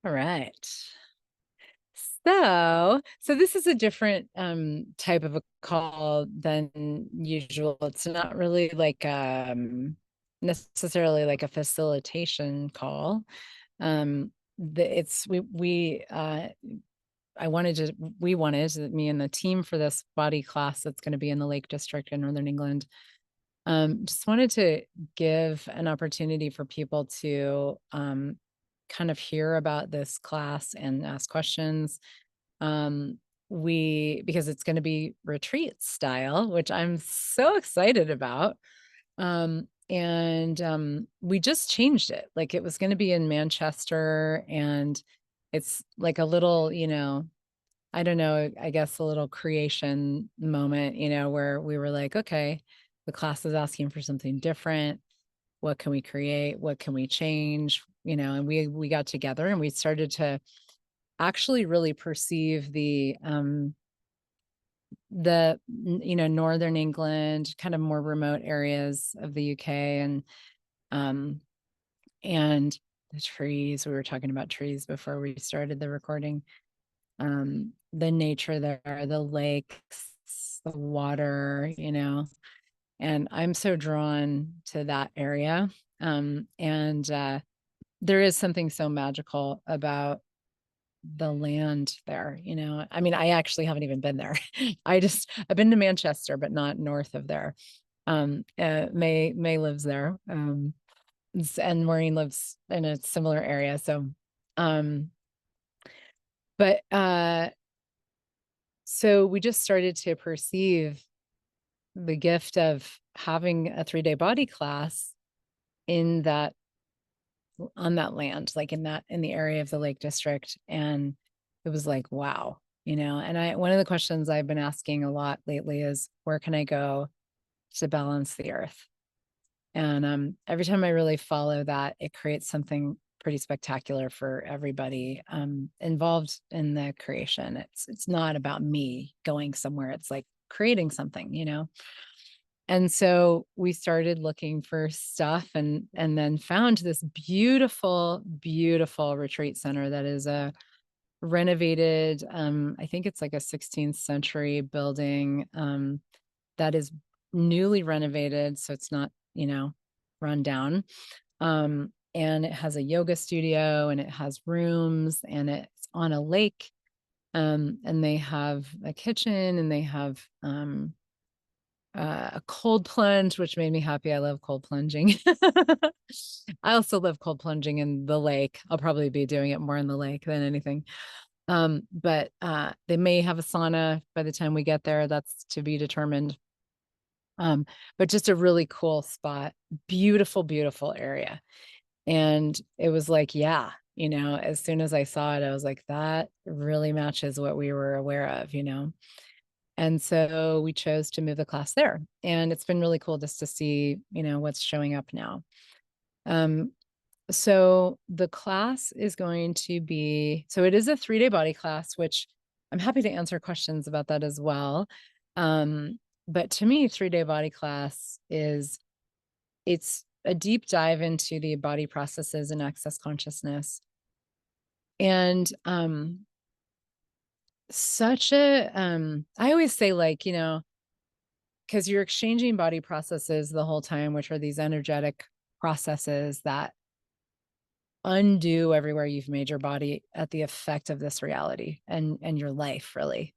All right. So this is a different type of a call than usual. It's not really like necessarily like a facilitation call. It's we I wanted to we wanted me and the team for this body class that's going to be in the Lake District in Northern England. Just wanted to give an opportunity for people to kind of hear about this class and ask questions. Because it's going to be retreat style, which I'm so excited about. And we just changed it. Like it was going to be in Manchester, and it's like a little, I don't know, I guess a little creation moment, where we were like, okay, the class is asking for something different. What can we create? What can we change? And we got together and we started to actually really perceive the northern England, kind of more remote areas of the UK, um and the trees. We were talking about trees before we started the recording. The nature there, the lakes, the water, and I'm so drawn to that area. And There is something so magical about the land there. I mean, I actually haven't even been there. I've been to Manchester, but not north of there. May lives there. And Maureen lives in a similar area. Um, but so we just started to perceive the gift of having a 3-day body class in that on that land, like in the area of the Lake District. And it was like, wow, and one of the questions I've been asking a lot lately is, where can I go to balance the earth? And every time I really follow that, it creates something pretty spectacular for everybody involved in the creation. It's not about me going somewhere. It's like creating something. And so we started looking for stuff and then found this beautiful, beautiful retreat center that is a renovated, I think it's like a 16th century building that is newly renovated. So it's not, run down. And it has a yoga studio and it has rooms and it's on a lake. And they have a kitchen and they have a cold plunge, which made me happy. I love cold plunging. I also love cold plunging in the lake. I'll probably be doing it more in the lake than anything. But they may have a sauna by the time we get there. That's to be determined. But just a really cool spot, beautiful, beautiful area. And it was like, yeah, as soon as I saw it, I was like, that really matches what we were aware of. And so we chose to move the class there. And it's been really cool just to see, what's showing up now. So the class is going to be, so it is a 3-day body class, which I'm happy to answer questions about that as well. But to me, 3-day body class it's a deep dive into the body processes and access consciousness. And I always say, like, because you're exchanging body processes the whole time, which are these energetic processes that undo everywhere you've made your body at the effect of this reality and your life, really.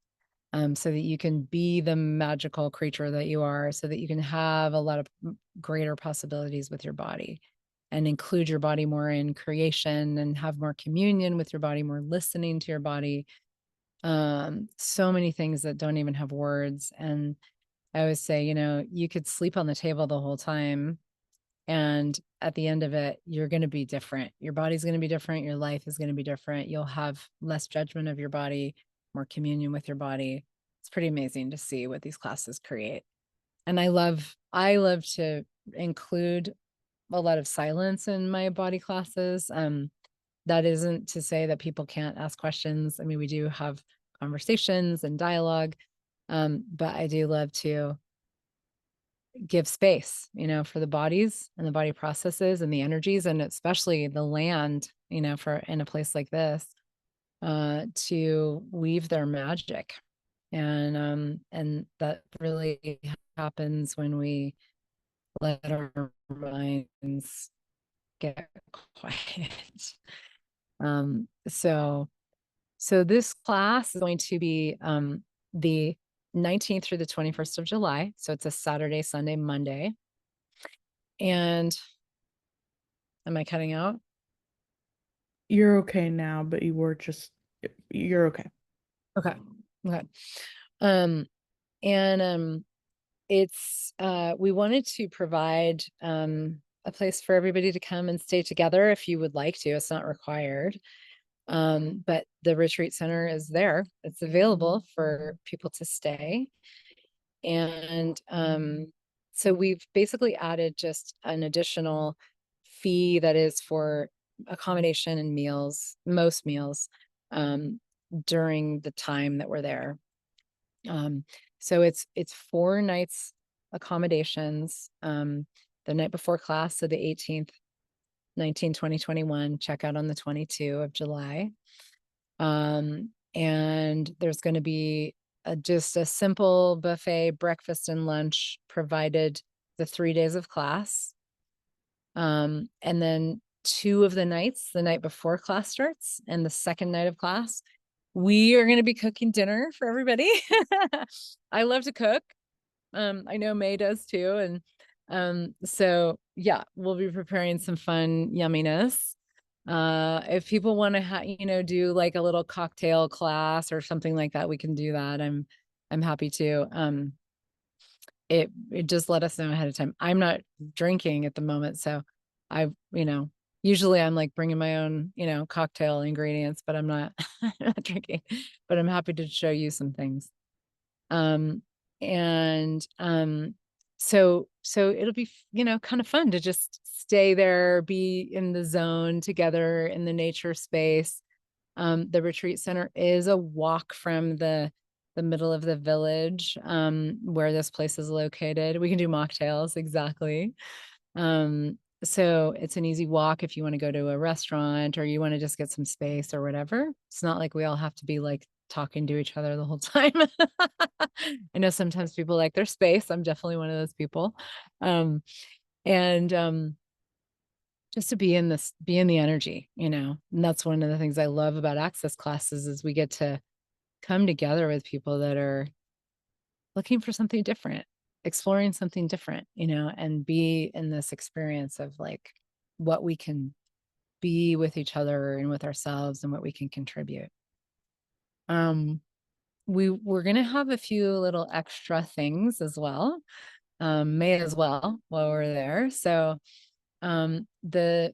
So that you can be the magical creature that you are, so that you can have a lot of greater possibilities with your body and include your body more in creation and have more communion with your body, more listening to your body. So many things that don't even have words. And I always say, you could sleep on the table the whole time, and at the end of it, you're going to be different. Your body's going to be different. Your life is going to be different. You'll have less judgment of your body, more communion with your body. It's pretty amazing to see what these classes create. And I love to include a lot of silence in my body classes. That isn't to say that people can't ask questions. I mean, we do have conversations and dialogue. But I do love to give space, for the bodies and the body processes and the energies, and especially the land, for in a place like this, to weave their magic. And that really happens when we let our minds get quiet. So this class is going to be the 19th through the 21st of July. So it's a Saturday, Sunday, Monday. And am I cutting out? You're okay now, but you're okay. Okay. Okay. Um, and it's we wanted to provide a place for everybody to come and stay together if you would like to. It's not required. But the retreat center is there. It's available for people to stay. And so we've basically added just an additional fee that is for accommodation and meals, most meals, during the time that we're there. So it's 4 nights accommodations. The night before class, so the 18th, 19, 20, 21, check out on the 22 of July. And there's going to be just a simple buffet breakfast and lunch provided the 3 days of class. And then 2 of the nights, the night before class starts and the second night of class, we are going to be cooking dinner for everybody. I love to cook. I know May does too. And so yeah, we'll be preparing some fun yumminess. If people want to do like a little cocktail class or something like that, we can do that. I'm happy to. It just let us know ahead of time. I'm not drinking at the moment, so I, usually I'm like bringing my own, cocktail ingredients, but I'm not, I'm not drinking, but I'm happy to show you some things. And so it'll be, kind of fun to just stay there, be in the zone together in the nature space. The retreat center is a walk from the middle of the village, where this place is located. We can do mocktails, exactly. So it's an easy walk if you want to go to a restaurant or you want to just get some space or whatever. It's not like we all have to be like talking to each other the whole time. I know sometimes people like their space. I'm definitely one of those people. And just to be in the energy, and that's one of the things I love about access classes is we get to come together with people that are looking for something different, exploring something different, and be in this experience of like what we can be with each other and with ourselves and what we can contribute. We're going to have a few little extra things as well. May as well while we're there. So the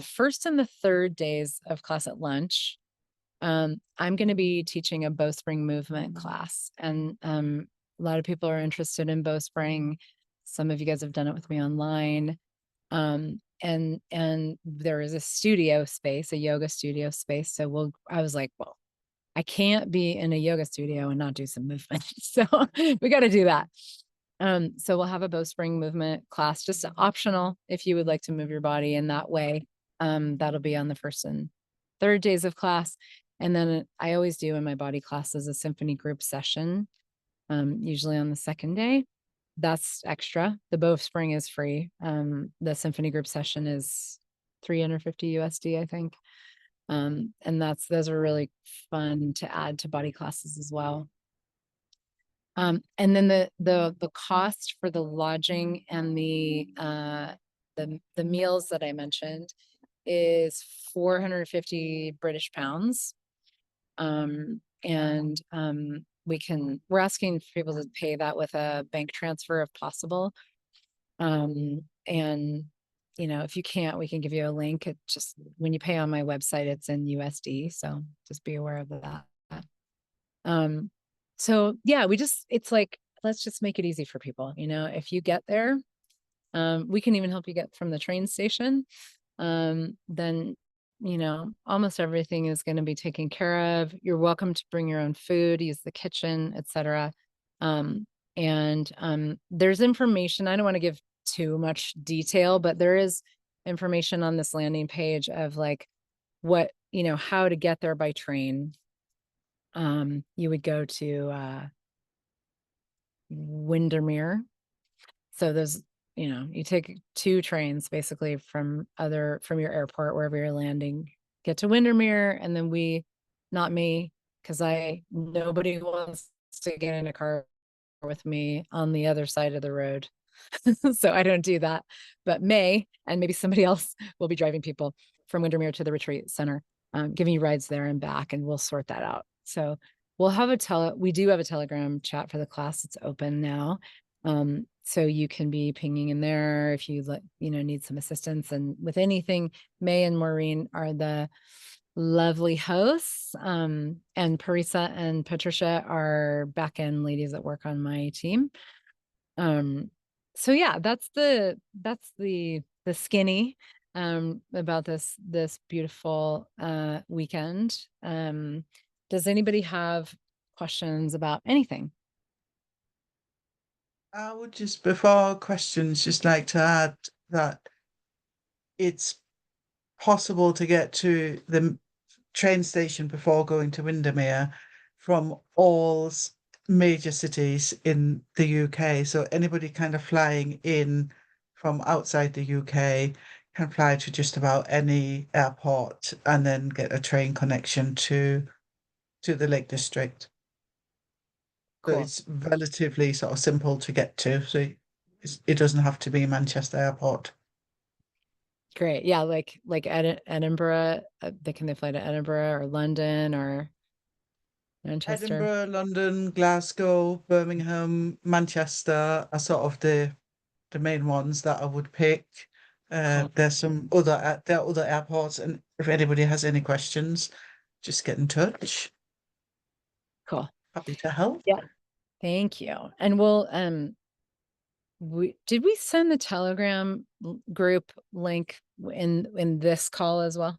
first and the third days of class at lunch, I'm going to be teaching a bowspring movement class, and a lot of people are interested in bowspring. Some of you guys have done it with me online. And there is a studio space, a yoga studio space. So I was like, well, I can't be in a yoga studio and not do some movement. So we got to do that. So we'll have a bowspring movement class, just optional if you would like to move your body in that way. That'll be on the first and third days of class. And then I always do in my body classes a symphony group session, usually on the second day. That's extra. The bowspring is free. The symphony group session is 350 USD, I think. And those are really fun to add to body classes as well. And then the cost for the lodging and the meals that I mentioned is 450 British pounds. And we're asking for people to pay that with a bank transfer if possible. And if you can't, we can give you a link. It just, when you pay on my website, it's in USD. So just be aware of that. So yeah, it's like, let's just make it easy for people. If you get there, we can even help you get from the train station. Then, almost everything is going to be taken care of. You're welcome to bring your own food, use the kitchen, etc. And there's information. I don't want to give too much detail, but there is information on this landing page of like what, how to get there by train. You would go to Windermere. So there's, you take 2 trains basically from your airport, wherever you're landing, get to Windermere, and then not me, because nobody wants to get in a car with me on the other side of the road. So I don't do that. But May and maybe somebody else will be driving people from Windermere to the retreat center, giving you rides there and back, and we'll sort that out. So we do have a Telegram chat for the class. It's open now. So you can be pinging in there if you need some assistance. And with anything, May and Maureen are the lovely hosts. And Parisa and Patricia are back end ladies that work on my team. So yeah, that's the skinny about this beautiful weekend. Does anybody have questions about anything? I would just, before questions, just like to add that it's possible to get to the train station before going to Windermere from all major cities in the UK. So anybody kind of flying in from outside the UK can fly to just about any airport and then get a train connection to the Lake District. So Cool. it's relatively sort of simple to get to. So it doesn't have to be Manchester Airport. Great. Yeah, like Edinburgh. Can they fly to Edinburgh or London or Manchester? Edinburgh, London, Glasgow, Birmingham, Manchester are sort of the main ones that I would pick. Cool. There's some other there are other airports, and if anybody has any questions, just get in touch. Cool. Happy to help. Yeah. Thank you. And we'll did we send the Telegram group link in this call as well?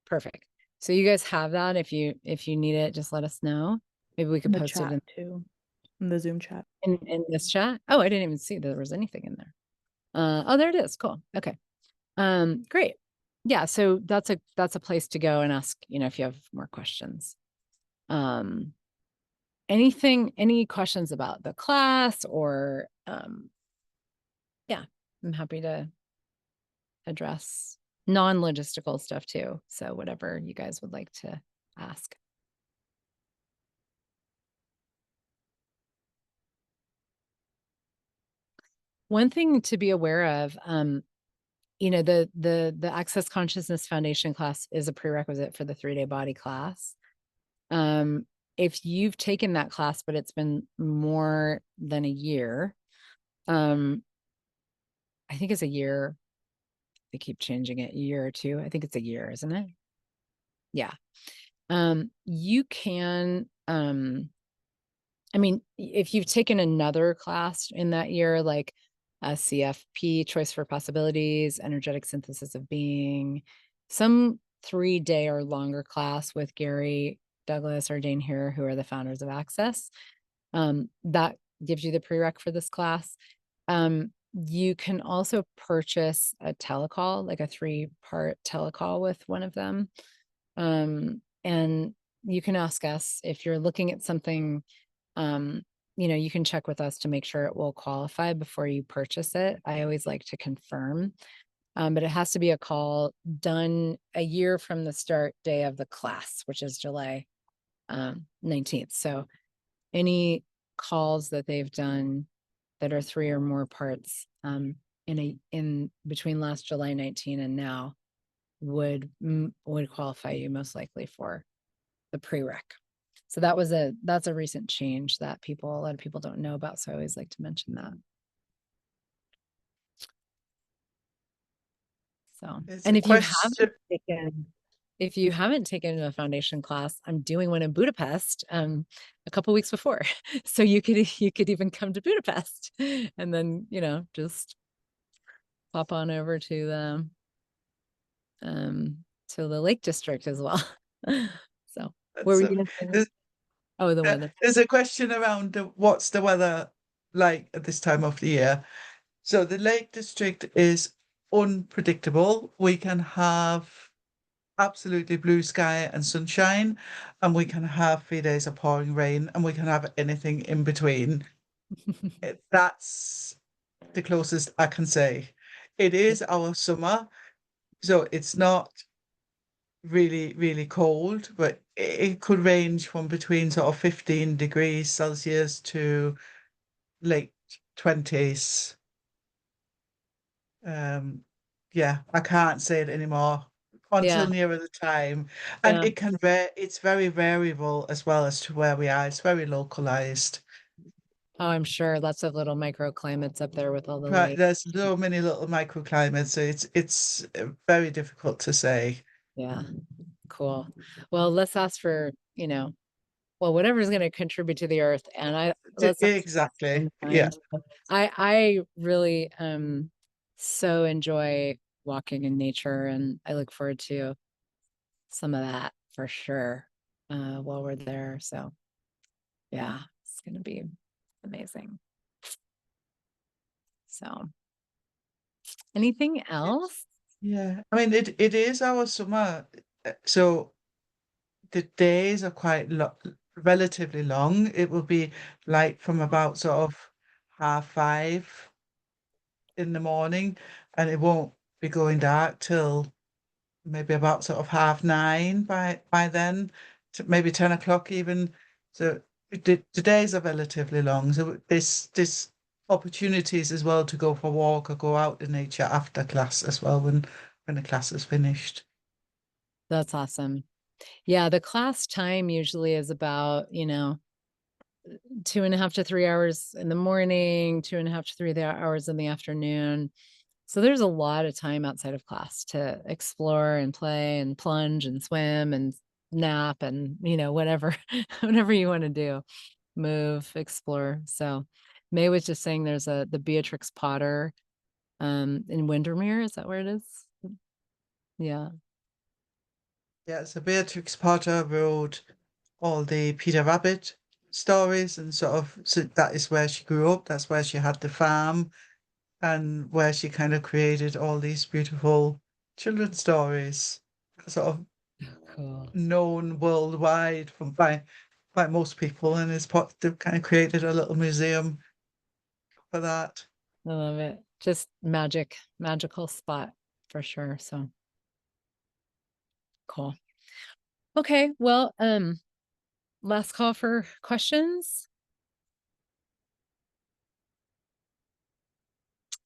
Perfect. So you guys have that. If you need it, just let us know. Maybe we could The post it chat too, in the Zoom chat. in this chat. Oh, I didn't even see there was anything in there. Oh, there it is. Cool. Okay. Great. Yeah, so that's a place to go and ask, if you have more questions. Any questions about the class or yeah, I'm happy to address non-logistical stuff too. So whatever you guys would like to ask. One thing to be aware of, the Access Consciousness Foundation class is a prerequisite for the 3-day body class. If you've taken that class, but it's been more than a year, I think it's a year. They keep changing it, a year or 2. I think it's a year, isn't it? Yeah. You can, I mean, if you've taken another class in that year, like a CFP, Choice for Possibilities, Energetic Synthesis of Being, some 3-day or longer class with Gary Douglas or Dane Heer, who are the founders of Access, that gives you the prereq for this class. You can also purchase a telecall, like a 3-part telecall with one of them. And you can ask us if you're looking at something, you can check with us to make sure it will qualify before you purchase it. I always like to confirm, but it has to be a call done a year from the start day of the class, which is July 19th. So any calls that they've done that are 3 or more parts in between last July 19 and now would qualify you most likely for the prereq. So that's a recent change that a lot of people don't know about. So I always like to mention that. So, and if you haven't taken a foundation class, I'm doing one in Budapest a couple weeks before. So you could even come to Budapest and then, just pop on over to the Lake District as well. So what were you gonna say? Oh, the weather. There's a question around what's the weather like at this time of the year. So the Lake District is unpredictable. We can have absolutely blue sky and sunshine, and we can have 3 days of pouring rain, and we can have anything in between. That's the closest I can say. It is our summer, so it's not really, really cold, but it could range from between sort of 15 degrees Celsius to late 20s. Yeah, I can't say it anymore until Yeah. nearer the time. And Yeah. it can it's very variable as well as to where we are. It's very localized. Oh, I'm sure lots of little microclimates up there with all the Right, lakes. there's so many little microclimates, so it's very difficult to say. Yeah. Cool. Well, let's ask for, well, whatever's going to contribute to the earth. And let's ask Exactly. for Yeah. kind. I really so enjoy walking in nature, and I look forward to some of that for sure while we're there. So yeah, it's gonna be amazing. So anything else? Yeah. I mean it is our summer. So the days are quite relatively long. It will be like from about sort of 5:30 in the morning, and it won't be going dark till maybe about sort of 9:30 by then, to maybe 10 o'clock even. So the days are relatively long. So this opportunities as well to go for a walk or go out in nature after class as well when the class is finished. That's awesome. Yeah, the class time usually is about, 2.5 to 3 hours in the morning, 2.5 to 3 hours in the afternoon. So there's a lot of time outside of class to explore and play and plunge and swim and nap and, whatever, whatever you want to do, move, explore. So May was just saying there's the Beatrix Potter in Windermere. Is that where it is? Yeah. Yeah, so Beatrix Potter wrote all the Peter Rabbit stories, and sort of, so that is where she grew up. That's where she had the farm, and where she kind of created all these beautiful children's stories, sort of Cool. known worldwide by most people, and they've kind of created a little museum for that. I love it. Just magical spot for sure. So cool. Okay. Well, last call for questions.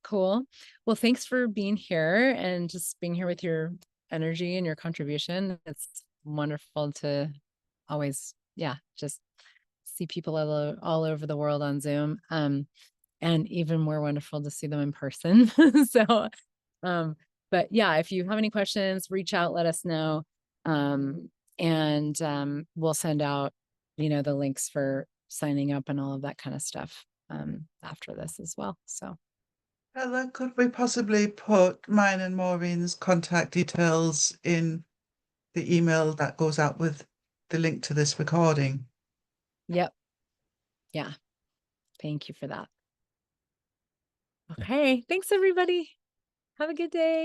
Cool. Well, thanks for being here and just being here with your energy and your contribution. It's wonderful to always, yeah, just see people all over the world on Zoom. And even more wonderful to see them in person. So, um, but yeah, if you have any questions, reach out, let us know. And we'll send out, the links for signing up and all of that kind of stuff after this as well. So Ella, could we possibly put mine and Maureen's contact details in the email that goes out with the link to this recording? yep. Yeah. Thank you for that. Okay. Thanks, everybody. Have a good day.